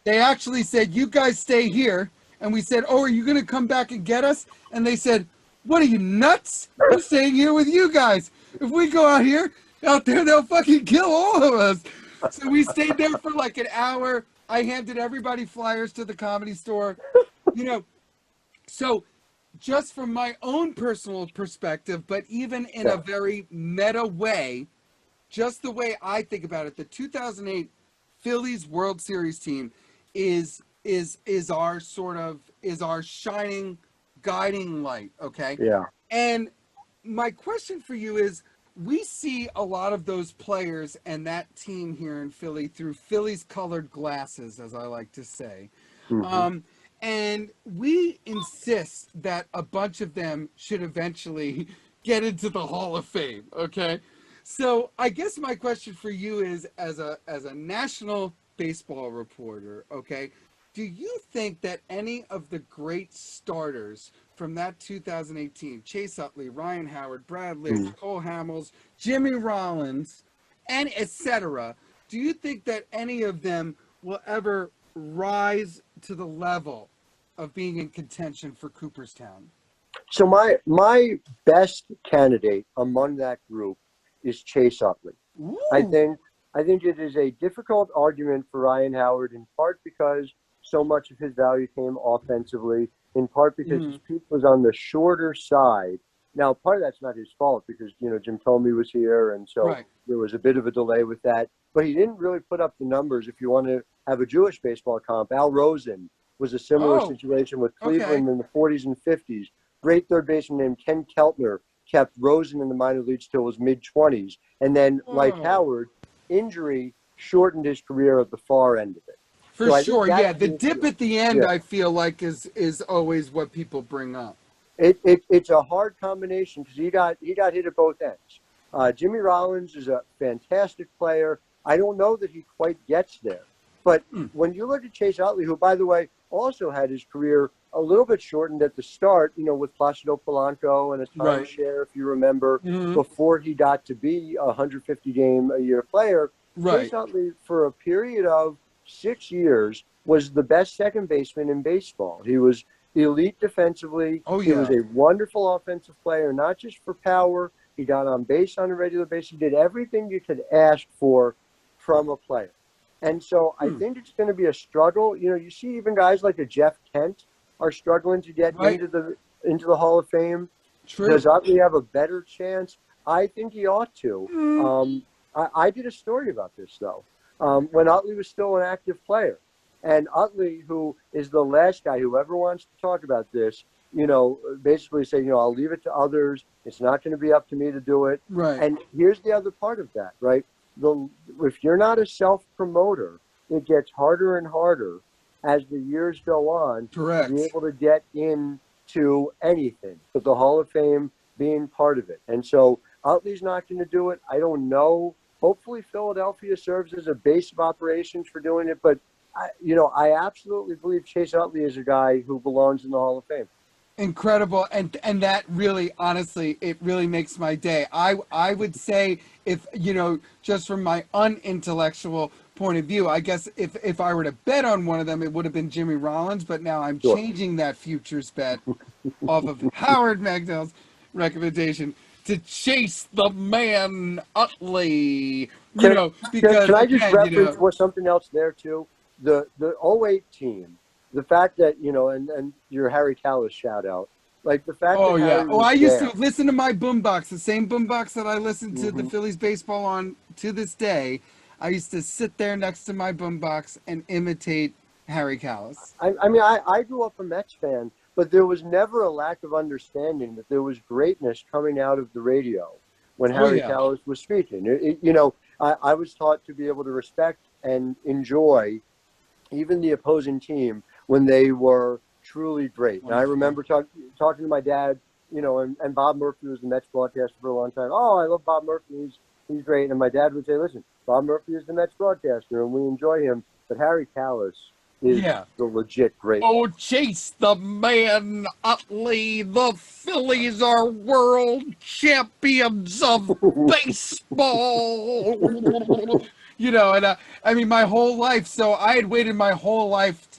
They actually said, "You guys stay here." And we said, "Oh, are you going to come back and get us?" And they said, "What are you, nuts? We're staying here with you guys. If we go out there, they'll fucking kill all of us." So we stayed there for like an hour. I handed everybody flyers to the Comedy Store. You know, so just from my own personal perspective, but even in a Yeah. very meta way, just the way I think about it, the 2008 Phillies World Series team is our shining guiding light, okay? Yeah. And my question for you is, we see a lot of those players and that team here in Philly through Phillies colored glasses, as I like to say. Mm-hmm. And we insist that a bunch of them should eventually get into the Hall of Fame, okay? So I guess my question for you is, as a national baseball reporter, okay, do you think that any of the great starters from that 2018, Chase Utley, Ryan Howard, Brad Lidge, Mm. Cole Hamels, Jimmy Rollins, and etc., do you think that any of them will ever rise to the level of being in contention for Cooperstown? So my best candidate among that group is Chase Utley. I Ooh. think it is a difficult argument for Ryan Howard, in part because so much of his value came offensively, in part because his peak was on the shorter side. Now, part of that's not his fault because, Jim Thome was here, and so Right. there was a bit of a delay with that. But he didn't really put up the numbers. If you want to have a Jewish baseball comp, Al Rosen was a similar Oh, situation with okay. Cleveland in the 40s and 50s. Great third baseman named Ken Keltner kept Rosen in the minor leagues till his mid-20s. And then, like Whoa. Howard, injury shortened his career at the far end of it. For So I think sure, that's yeah. The the dip issue. at the end, Yeah. I feel like, is always what people bring up. It's a hard combination because he got hit at both ends. Jimmy Rollins is a fantastic player. I don't know that he quite gets there. But when you look at Chase Utley, who, by the way, also had his career a little bit shortened at the start, with Placido Polanco and a Right. timeshare, if you remember, Mhm. before he got to be a 150-game-a-year player. Right. Chase Utley, for a period of 6 years, was the best second baseman in baseball. He was elite defensively. Oh, He was yeah. a wonderful offensive player, not just for power. He got on base on a regular basis. He did everything you could ask for from a player. And so I think it's going to be a struggle. You see even guys like a Jeff Kent are struggling to get Right. into the Hall of Fame. True. Does Utley have a better chance? I think he ought to. I did a story about this, though, when Utley was still an active player. And Utley, who is the last guy who ever wants to talk about this, basically saying, I'll leave it to others. It's not going to be up to me to do it. Right. And here's the other part of that, right? If you're not a self-promoter, it gets harder and harder as the years go on Correct. to be able to get into anything, but the Hall of Fame being part of it. And so Utley's not going to do it. I don't know. Hopefully Philadelphia serves as a base of operations for doing it, but I absolutely believe Chase Utley is a guy who belongs in the Hall of Fame. Incredible, and that really, honestly, it really makes my day. I would say, if just from my unintellectual point of view, I guess if I were to bet on one of them, it would have been Jimmy Rollins. But now I'm Sure. changing that futures bet off of Howard Megdal's recommendation to Chase the Man Utley. Because Can I just again, reference for something else there too? The 08 team, the fact that, and your Harry Callis shout out, like the fact Oh that yeah. Harry was I used there. to listen to my boombox, the same boombox that I listen to the Mhm. Phillies baseball on to this day. I used to sit there next to my boombox and imitate Harry Callis. I grew up a Mets fan, but there was never a lack of understanding that there was greatness coming out of the radio when Oh, Harry yeah. Callis was speaking. I was taught to be able to respect and enjoy even the opposing team when they were truly great. And I Wonderful. remember talking to my dad, and Bob Murphy was the Mets broadcaster for a long time. Oh, I love Bob Murphy. He's great. And my dad would say, listen, Bob Murphy is the Mets broadcaster, and we enjoy him. But Harry Callis is Yeah. the legit great Oh, one. Chase the Man Utley, the Phillies are world champions of baseball. And I mean, my whole life. So I had waited my whole life,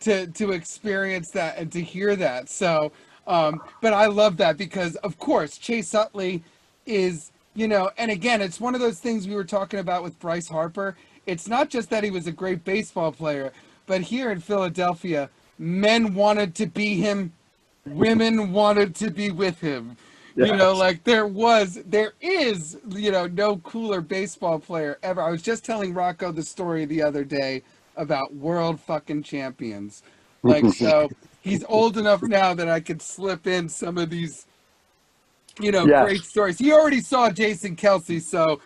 to experience that and to hear that. So, but I love that because, of course, Chase Utley is, and again, it's one of those things we were talking about with Bryce Harper. It's not just that he was a great baseball player, but here in Philadelphia, men wanted to be him, women wanted to be with him. Yes. Like there is, no cooler baseball player ever. I was just telling Rocco the story the other day about world fucking champions. Like, so he's old enough now that I could slip in some of these, Yes. great stories. He already saw Jason Kelsey, so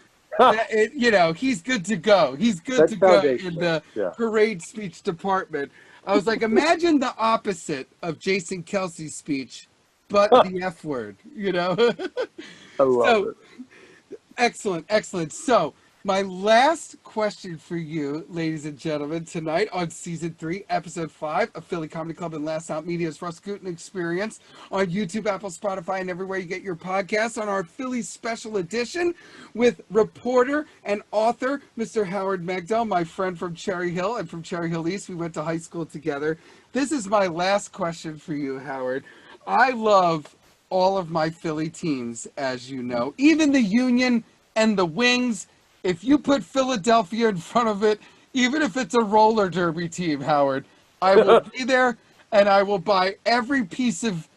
he's good to go. He's good That's to go in foundational. the Yeah. parade speech department. I was like, imagine the opposite of Jason Kelsey's speech, but the F word, I love So it. excellent. So My last question for you, ladies and gentlemen, tonight on season 3, episode 5 of Philly Comedy Club and Last Out Media's RUS GUTIN EXPERIENCE on YouTube, Apple, Spotify, and everywhere you get your podcasts, on our Phillies special edition with reporter and author Mr. Howard Megdal, my friend from Cherry Hill and from Cherry Hill East. We went to high school together. This is my last question for you, Howard. I love all of my Philly teams, as you know, even the Union and the Wings. If you put Philadelphia in front of it, even if it's a roller derby team, Howard, I will be there and I will buy every piece of,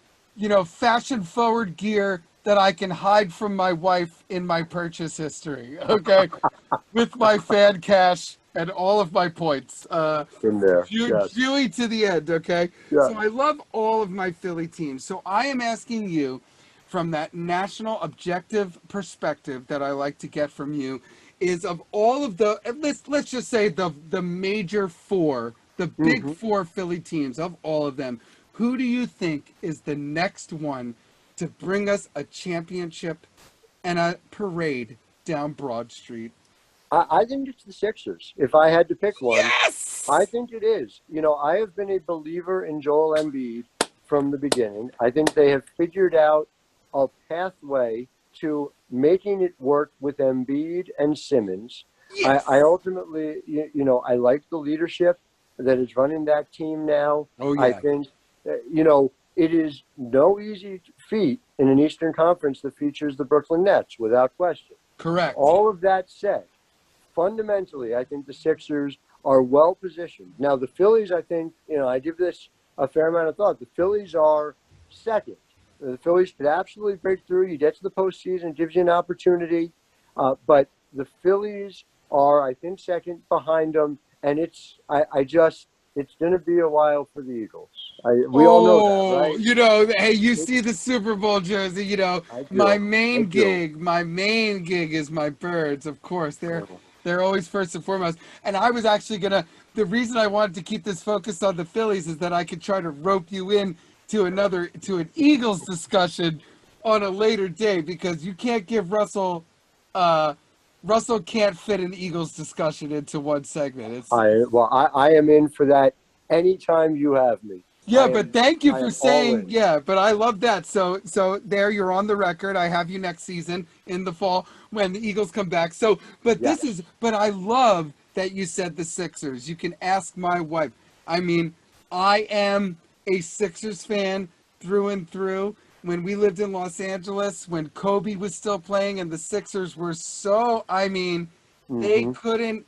fashion forward gear that I can hide from my wife in my purchase history. Okay. With my fan cash and all of my points. In there. Yes. Dewey to the end. Okay. Yeah. So I love all of my Philly teams. So I am asking you, from that national objective perspective that I like to get from you, is of all of the, let's just say the major four, the big four Philly teams, of all of them, who do you think is the next one to bring us a championship and a parade down Broad Street? I think it's the Sixers. If I had to pick one, Yes! I think it is. I have been a believer in Joel Embiid from the beginning. I think they have figured out a pathway to making it work with Embiid and Simmons. Yes! I ultimately, I like the leadership that is running that team now. Oh, yeah. I think, it is no easy feat in an Eastern Conference that features the Brooklyn Nets, without question. Correct. All of that said, fundamentally, I think the Sixers are well positioned. Now, the Phillies, I think, I give this a fair amount of thought. The Phillies are second. The Phillies could absolutely break through. You get to the postseason, it gives you an opportunity. But the Phillies are, I think, second behind them. And it's going to be a while for the Eagles. We all know that, right? Hey, you see the Super Bowl jersey, my main gig is my birds, of course. They're always first and foremost. And I was actually the reason I wanted to keep this focused on the Phillies is that I could try to rope you in to an Eagles discussion on a later day, because you can't give Russell can't fit an Eagles discussion into one segment. I am in for that anytime you have me. Yeah, but thank you for saying, yeah, but I love that. So there, you're on the record. I have you next season in the fall when the Eagles come back. So, but but I love that you said the Sixers. You can ask my wife. I mean, I am a Sixers fan through and through. When we lived in Los Angeles, when Kobe was still playing and the Sixers were they couldn't,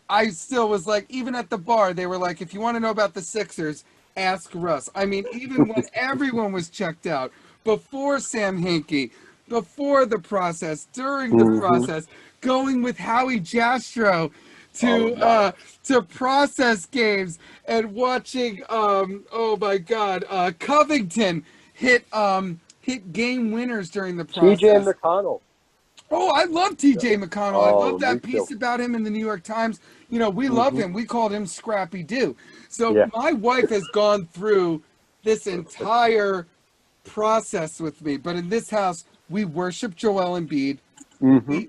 I still was like, even at the bar, they were like, if you want to know about the Sixers, ask Russ. I mean, even when everyone was checked out, before Sam Hinkie, before the process, during the process, going with Howie Jastro to process games and watching Covington hit game winners during the process. TJ McConnell. Oh, I love TJ McConnell. I love that piece about him in the New York Times. We love him. We called him Scrappy Doo. So my wife has gone through this entire process with me. But in this house, we worship Joel Embiid.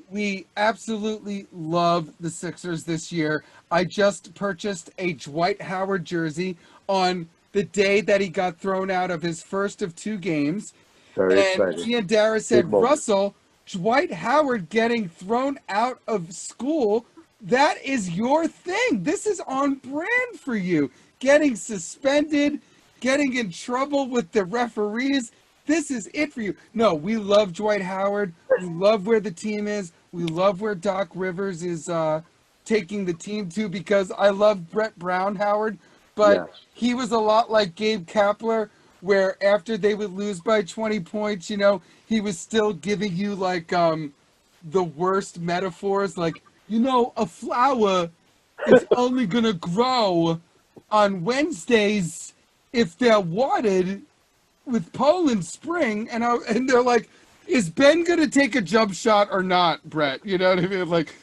We absolutely love the Sixers this year. I just purchased a Dwight Howard jersey on the day that he got thrown out of his first of 2 games. Very exciting. And Ian Dara said, Russell, Dwight Howard getting thrown out of school, that is your thing. This is on brand for you. Getting suspended, getting in trouble with the referees. This is it for you. No, we love Dwight Howard. We love where the team is. We love where Doc Rivers is taking the team to, because I love Brett Brown, Howard, but he was a lot like Gabe Kapler, where after they would lose by 20 points, he was still giving you like the worst metaphors, like, a flower is only going to grow on Wednesdays if they're watered with Poland Spring, and they're like, is Ben gonna take a jump shot or not, Brett? You know what I mean? Like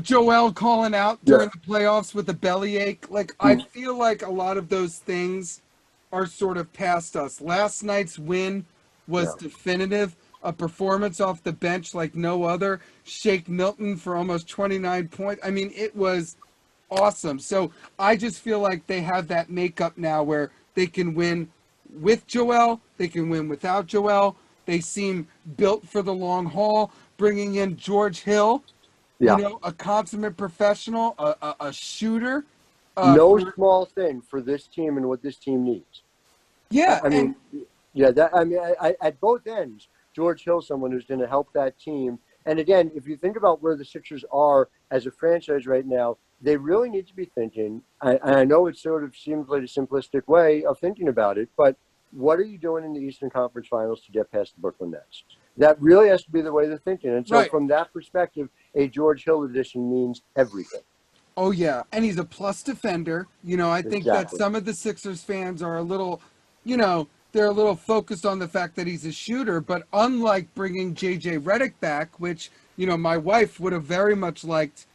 Joel calling out during the playoffs with a bellyache. Like, I feel like a lot of those things are sort of past us. Last night's win was definitive, a performance off the bench like no other. Shake Milton for almost 29 points. I mean, it was awesome. So I just feel like they have that makeup now where they can win with Joel, they can win without Joel. They seem built for the long haul. Bringing in George Hill, Yeah. a consummate professional, a shooter. No small thing for this team and what this team needs. Yeah, I mean, at both ends, George Hill, someone who's going to help that team. And again, if you think about where the Sixers are as a franchise right now, they really need to be thinking. I know it sort of seems like a simplistic way of thinking about it, but what are you doing in the Eastern Conference Finals to get past the Brooklyn Nets? That really has to be the way they're thinking. And so from that perspective, a George Hill addition means everything. Oh, yeah. And he's a plus defender. I think that some of the Sixers fans are a little, they're a little focused on the fact that he's a shooter. But unlike bringing J.J. Redick back, which, my wife would have very much liked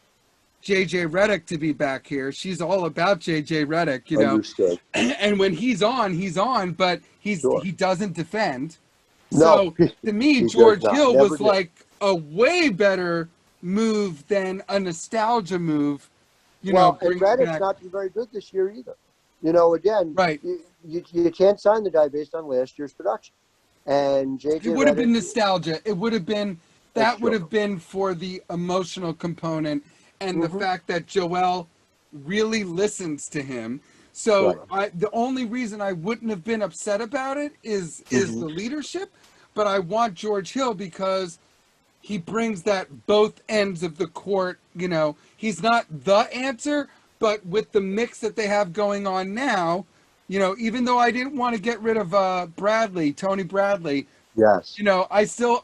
J.J. Redick to be back here. She's all about J.J. Redick, Understood. And when he's on, but he doesn't defend. No, So to me, George Hill was like a way better move than a nostalgia move. And Redick's not been very good this year either. Again, right? You can't sign the guy based on last year's production. And JJ, it would have been nostalgia. It would have been would have been for the emotional component and the fact that Joel really listens to him. So the only reason I wouldn't have been upset about it is the leadership, but I want George Hill because he brings that both ends of the court. He's not the answer, but with the mix that they have going on now, even though I didn't want to get rid of Tony Bradley. Yes.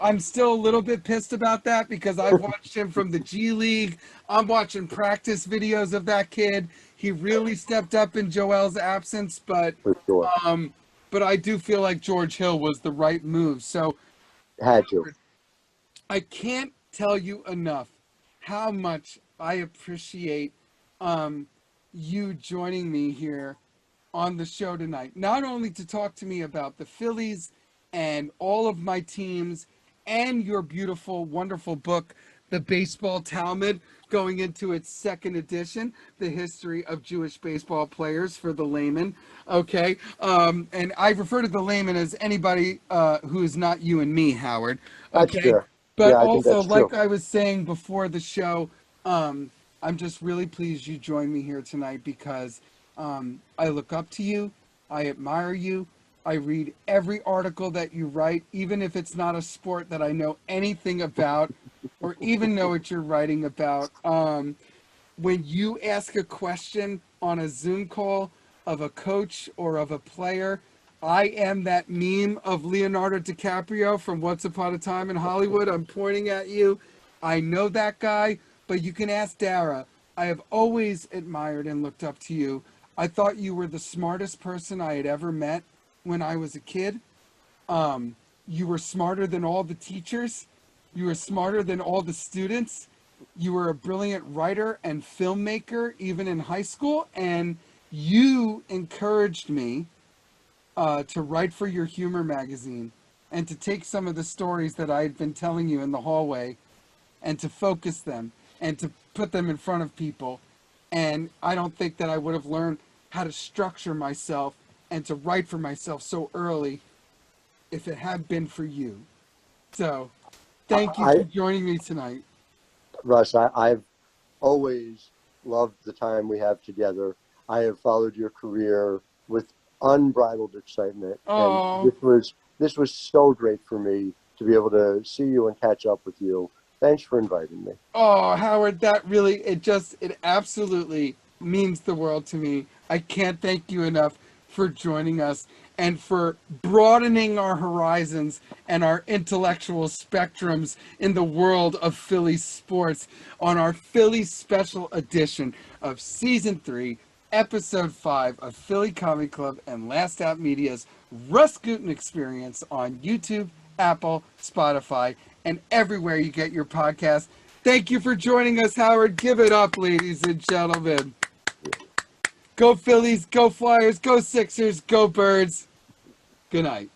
I'm still a little bit pissed about that because I've watched him from the G League. I'm watching practice videos of that kid. He really stepped up in Joel's absence, but for sure. But I do feel like George Hill was the right move. So had to. I can't tell you enough how much I appreciate you joining me here on the show tonight. Not only to talk to me about the Phillies and all of my teams and your beautiful, wonderful book, The Baseball Talmud, going into its second edition, The History of Jewish Baseball Players for the layman. Okay. And I refer to the layman as anybody who is not you and me, Howard. Okay. That's fair. But yeah, also, like I was saying before the show, I'm just really pleased you joined me here tonight because I look up to you. I admire you. I read every article that you write, even if it's not a sport that I know anything about or even know what you're writing about. When you ask a question on a Zoom call of a coach or of a player, I am that meme of Leonardo DiCaprio from Once Upon a Time in Hollywood. I'm pointing at you. I know that guy, but you can ask Dara. I have always admired and looked up to you. I thought you were the smartest person I had ever met when I was a kid. You were smarter than all the teachers. You were smarter than all the students. You were a brilliant writer and filmmaker, even in high school. And you encouraged me to write for your humor magazine and to take some of the stories that I had been telling you in the hallway and to focus them and to put them in front of people. And I don't think that I would have learned how to structure myself and to write for myself so early if it had been for you. So thank you for joining me tonight. Russ, I've always loved the time we have together. I have followed your career with unbridled excitement. Oh. And this was so great for me to be able to see you and catch up with you. Thanks for inviting me. Oh, Howard, that really, it absolutely means the world to me. I can't thank you enough for joining us and for broadening our horizons and our intellectual spectrums in the world of Philly sports on our Philly special edition of Season 3, Episode 5 of Philly Comedy Club and Last Out Media's RUS GUTIN Experience on YouTube, Apple, Spotify, and everywhere you get your podcast. Thank you for joining us, Howard. Give it up, ladies and gentlemen. Go Phillies, go Flyers, go Sixers, go Birds. Good night.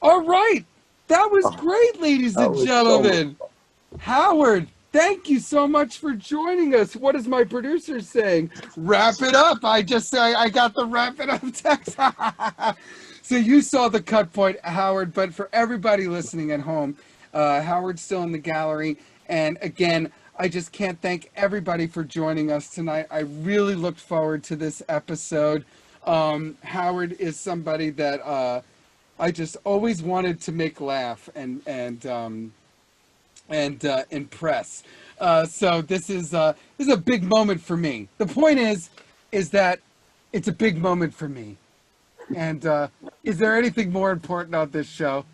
All right. That was Oh, great, ladies that and was so gentlemen. much Howard, thank you so much for joining us. What is my producer saying? Wrap it up. I just say I got the wrap it up text. So you saw the cut point, Howard, but for everybody listening at home, Howard's still in the gallery. And again, I just can't thank everybody for joining us tonight. I really looked forward to this episode. Howard is somebody that I just always wanted to make laugh and impress. So this is a big moment for me. The point is that it's a big moment for me. And is there anything more important on this show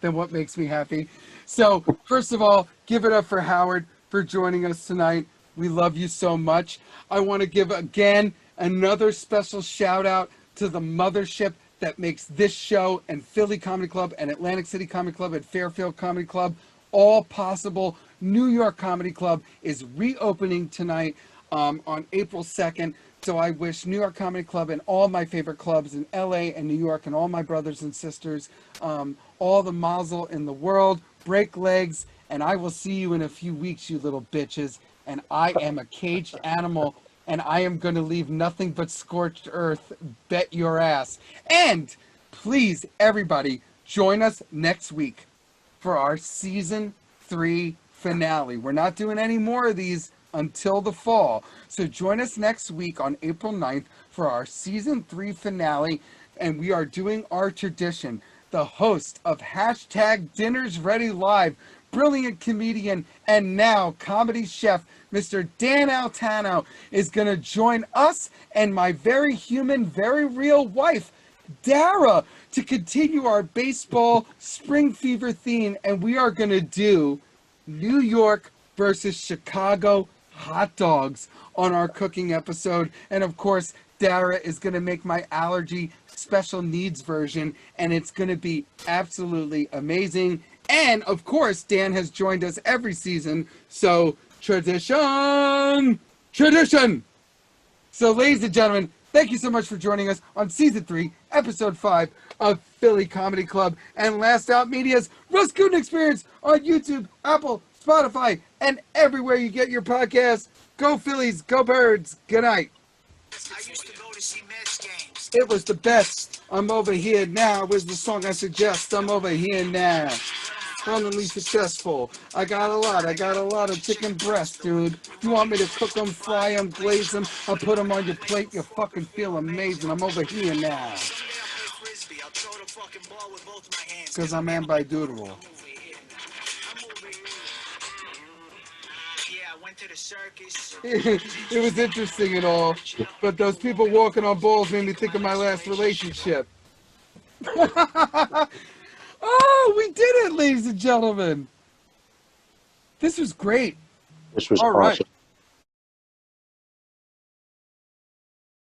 than what makes me happy? So first of all, give it up for Howard for joining us tonight. We love you so much. I want to give again another special shout out to the mothership that makes this show and Philly Comedy Club and Atlantic City Comedy Club and Fairfield Comedy Club all possible. New York Comedy Club is reopening tonight on April 2nd. So I wish New York Comedy Club and all my favorite clubs in LA and New York and all my brothers and sisters, all the mazel in the world, break legs, and I will see you in a few weeks, you little bitches. And I am a caged animal, and I am going to leave nothing but scorched earth, bet your ass. And please, everybody, join us next week for our season 3 finale. We're not doing any more of these until the fall. So join us next week on April 9th for our season 3 finale. And we are doing our tradition. The host of hashtag Dinners Ready Live, brilliant comedian and now comedy chef, Mr. Dan Altano, is going to join us and my very human, very real wife, Dara, to continue our baseball spring fever theme. And we are going to do New York versus Chicago hot dogs on our cooking episode. And of course, Dara is going to make my allergy special needs version, and it's going to be absolutely amazing. And of course, Dan has joined us every season, so tradition! So ladies and gentlemen, thank you so much for joining us on season 3, episode 5 of Philly Comedy Club and Last Out Media's RUS GUTIN Experience on YouTube, Apple, Spotify, and everywhere you get your podcasts. Go Phillies, go Birds, good night. I used to go to see Mets games. It was the best. I'm over here now is the song I suggest. I'm over here now. Abundantly successful. I got a lot of chicken breast, dude. You want me to cook them, fry them, glaze them? I'll put them on your plate. You fucking feel amazing. I'm over here now. Because I'm ambidural. Yeah, I went to the circus. It was interesting and all, but those people walking on balls made me think of my last relationship. Oh, we did it, ladies and gentlemen. This was great. This was All right. awesome.